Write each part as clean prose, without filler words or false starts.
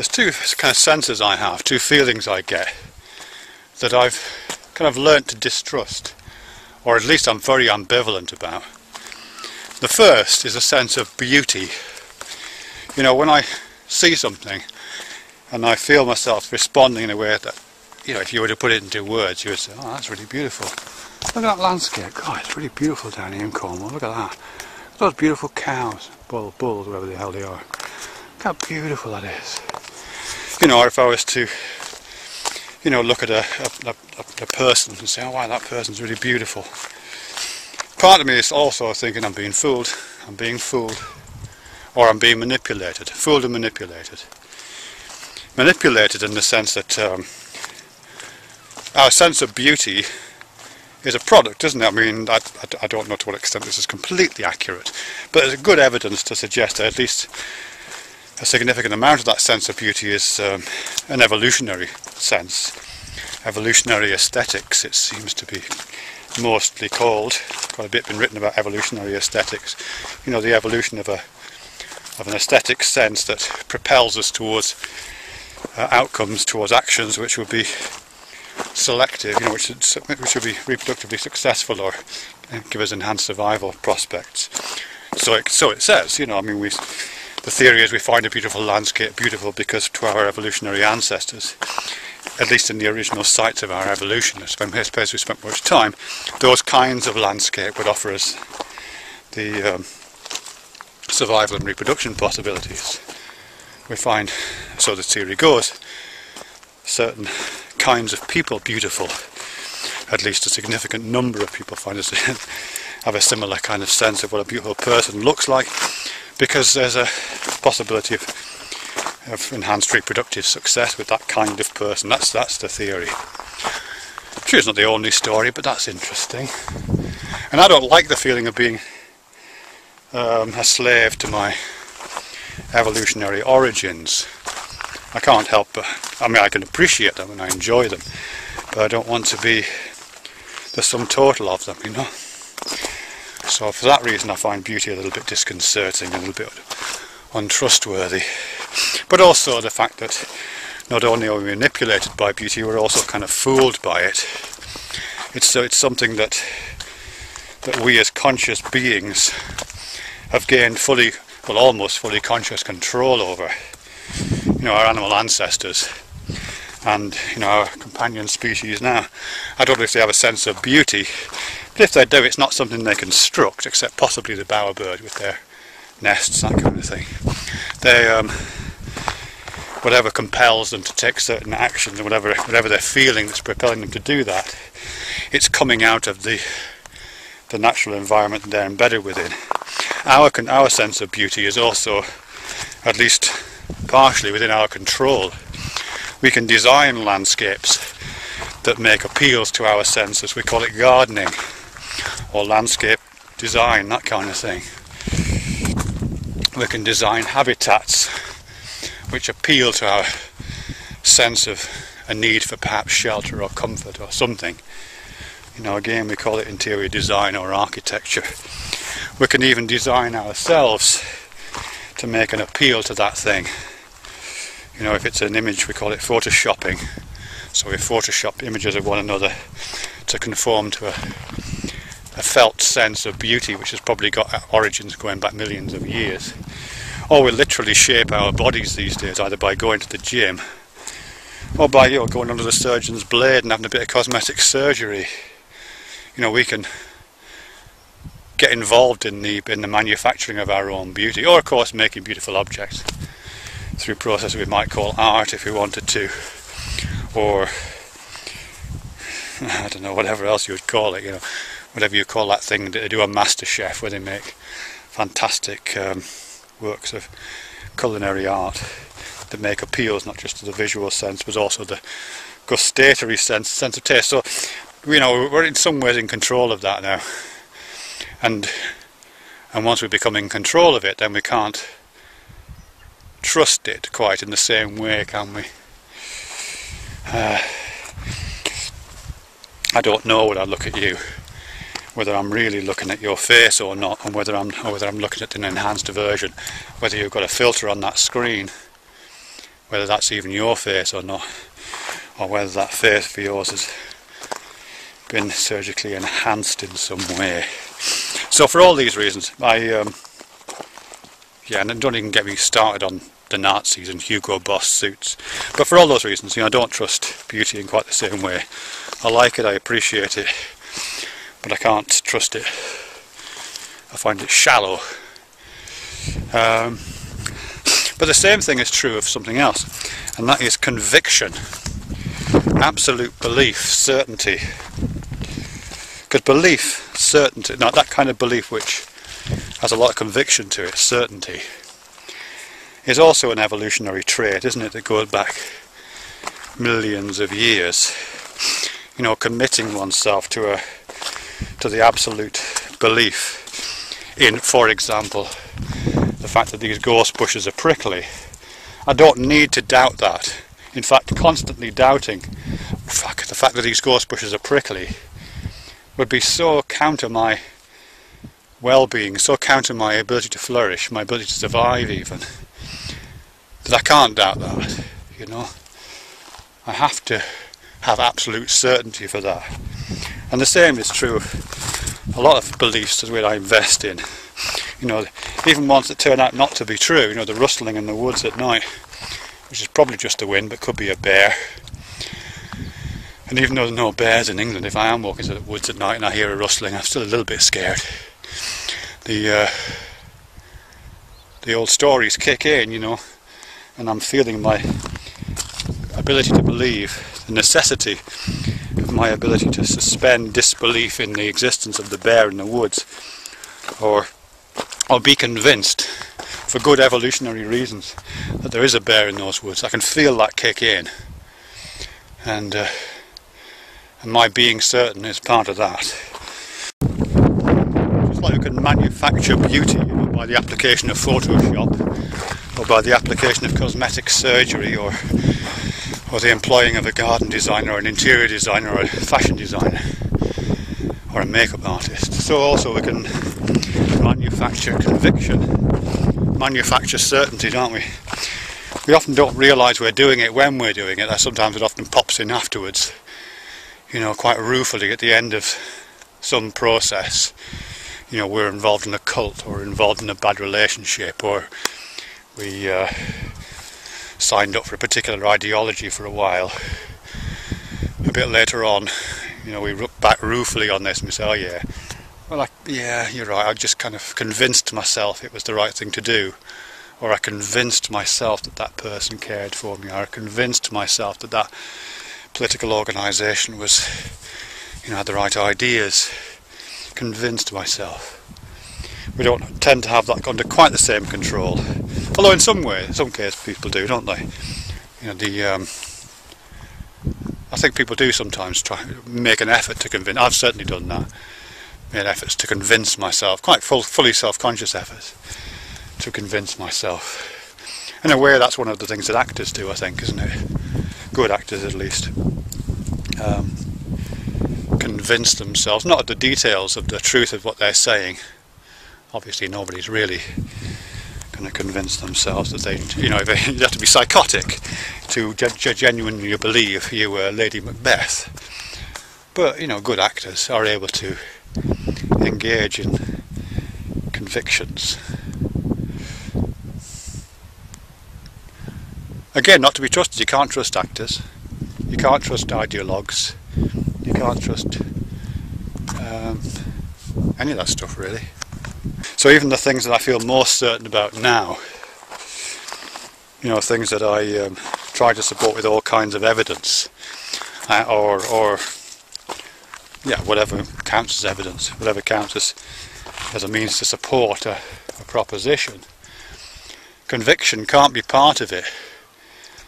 There's two kind of senses I have, two feelings I get that I've kind of learnt to distrust, or at least I'm very ambivalent about. The first is a sense of beauty. You know, when I see something and I feel myself responding in a way that, you know, if you were to put it into words, you would say, oh, that's really beautiful. Look at that landscape. God, it's really beautiful down here in Cornwall. Look at that. Those beautiful cows, bulls, whatever the hell they are. Look how beautiful that is. You know, or if I was to, you know, look at a person and say, oh wow, that person's really beautiful. Part of me is also thinking I'm being fooled, or I'm being manipulated. Fooled and manipulated. Manipulated in the sense that our sense of beauty is a product, isn't it? I mean, I don't know to what extent this is completely accurate, but there's good evidence to suggest that at least a significant amount of that sense of beauty is an evolutionary sense. Evolutionary aesthetics, it seems to be mostly called. Quite a bit been written about evolutionary aesthetics. You know, the evolution of an aesthetic sense that propels us towards outcomes, towards actions which will be selective, you know, which will be reproductively successful or give us enhanced survival prospects. So it says, you know, I mean, the theory is we find a beautiful landscape beautiful because to our evolutionary ancestors, at least in the original sites of our evolution, I suppose we spent much time, those kinds of landscape would offer us the survival and reproduction possibilities. We find, so the theory goes, certain kinds of people beautiful. At least a significant number of people find us have a similar kind of sense of what a beautiful person looks like, because there's a possibility of enhanced reproductive success with that kind of person. That's the theory. Sure, it's not the only story, but that's interesting. And I don't like the feeling of being a slave to my evolutionary origins. I can't help but, I mean, I can appreciate them and I enjoy them, but I don't want to be the sum total of them, you know. So for that reason I find beauty a little bit disconcerting, a little bit untrustworthy. But also the fact that not only are we manipulated by beauty, we're also kind of fooled by it. It's something that we as conscious beings have gained fully, well, almost fully conscious control over. You know, our animal ancestors and, you know, our companion species now. I don't know if they have a sense of beauty, but if they do, it's not something they construct, except possibly the bowerbird with their nests, that kind of thing. They, whatever compels them to take certain actions, and whatever they're feeling that's propelling them to do that, it's coming out of the natural environment they're embedded within. Our sense of beauty is also, at least partially, within our control. We can design landscapes that make appeals to our senses. We call it gardening or landscape design, that kind of thing. We can design habitats which appeal to our sense of a need for perhaps shelter or comfort or something. You know, again, we call it interior design or architecture. We can even design ourselves to make an appeal to that thing. You know, if it's an image, we call it photoshopping. So we photoshop images of one another to conform to a felt sense of beauty, which has probably got origins going back millions of years. Or we literally shape our bodies these days, either by going to the gym or by, you know, going under the surgeon's blade and having a bit of cosmetic surgery. You know, we can get involved in the manufacturing of our own beauty, or of course making beautiful objects through process we might call art if we wanted to, or I don't know, whatever else you would call it, you know, whatever you call that thing that they do on MasterChef, where they make fantastic works of culinary art that make appeals not just to the visual sense but also the gustatory sense of taste. So, you know, we're in some ways in control of that now, and once we become in control of it, then we can't trust it quite in the same way, can we? I don't know when I look at you whether I'm really looking at your face or not, and whether I'm looking at an enhanced version, whether you've got a filter on that screen. whether that's even your face or not, or whether that face of yours has been surgically enhanced in some way. So for all these reasons, yeah, and don't even get me started on the Nazis and Hugo Boss suits. But for all those reasons, I don't trust beauty in quite the same way. I like it, I appreciate it, but I can't trust it. I find it shallow. But the same thing is true of something else, and that is conviction. Absolute belief, certainty. Because belief, certainty, not that kind of belief which has a lot of conviction to it, certainty, is also an evolutionary trait, isn't it, that goes back millions of years. Committing oneself to the absolute belief in, for example, the fact that these gorse bushes are prickly. I don't need to doubt that. In fact, constantly doubting the fact that these gorse bushes are prickly would be so counter my well-being, so counter my ability to flourish, my ability to survive even, that I can't doubt that, I have to have absolute certainty for that. And the same is true of a lot of beliefs that I invest in. Even ones that turn out not to be true, the rustling in the woods at night, which is probably just the wind, but could be a bear. And even though there's no bears in England, if I am walking through the woods at night and I hear a rustling, I'm still a little bit scared. The old stories kick in, and I'm feeling my ability to believe, the necessity of my ability to suspend disbelief in the existence of the bear in the woods, or be convinced, for good evolutionary reasons, that there is a bear in those woods. I can feel that kick in, and my being certain is part of that. Just like we can manufacture beauty, by the application of Photoshop, or by the application of cosmetic surgery, or the employing of a garden designer, or an interior designer, or a fashion designer, or a makeup artist. So also we can manufacture conviction, manufacture certainty, don't we? We often don't realise we're doing it when we're doing it. Sometimes it often pops in afterwards, quite ruefully at the end of some process. We're involved in a cult, or involved in a bad relationship, or we signed up for a particular ideology for a while. A bit later on, we look back ruefully on this and we say, oh yeah, well, yeah, you're right, I just kind of convinced myself it was the right thing to do, or I convinced myself that that person cared for me, or I convinced myself that that political organisation was, had the right ideas. Convinced myself. We don't tend to have that under quite the same control, although in some cases people do, don't they? I think people do sometimes try make an effort to convince. I've certainly done that. Made efforts to convince myself, quite fully self-conscious efforts to convince myself. In a way, that's one of the things that actors do, I think, isn't it? Good actors, at least. Convince themselves, not of the details of the truth of what they're saying. Obviously nobody's really going to convince themselves that they, you have to be psychotic to genuinely believe you were Lady Macbeth. But, good actors are able to engage in convictions. Again, not to be trusted. You can't trust actors. You can't trust ideologues. You can't trust any of that stuff, really. So even the things that I feel most certain about now, things that I try to support with all kinds of evidence, or whatever counts as evidence, whatever counts as a means to support a proposition. Conviction can't be part of it.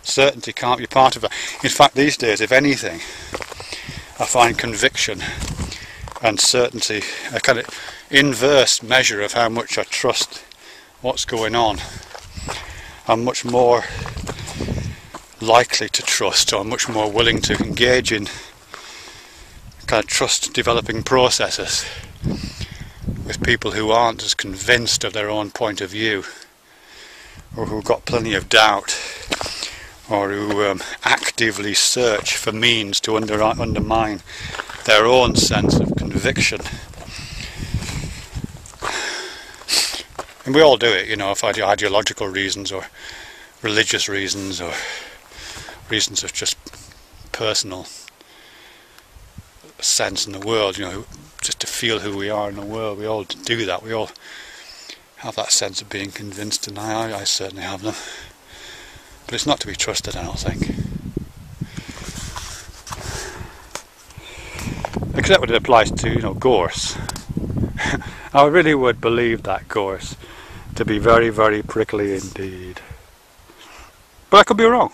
Certainty can't be part of it. In fact, these days, if anything, I find conviction and certainty a kind of inverse measure of how much I trust what's going on. I'm much more likely to trust, or much more willing to engage in kind of trust developing processes with people who aren't as convinced of their own point of view, or who've got plenty of doubt, or who actively search for means to undermine their own sense of conviction. And we all do it, you know, for ideological reasons or religious reasons or reasons of just personal sense in the world, you know, just to feel who we are in the world. We all do that. We all have that sense of being convinced, and I certainly have them. But it's not to be trusted, I don't think. Except when it applies to, you know, gorse. I really would believe that gorse to be very, very prickly indeed. But I could be wrong.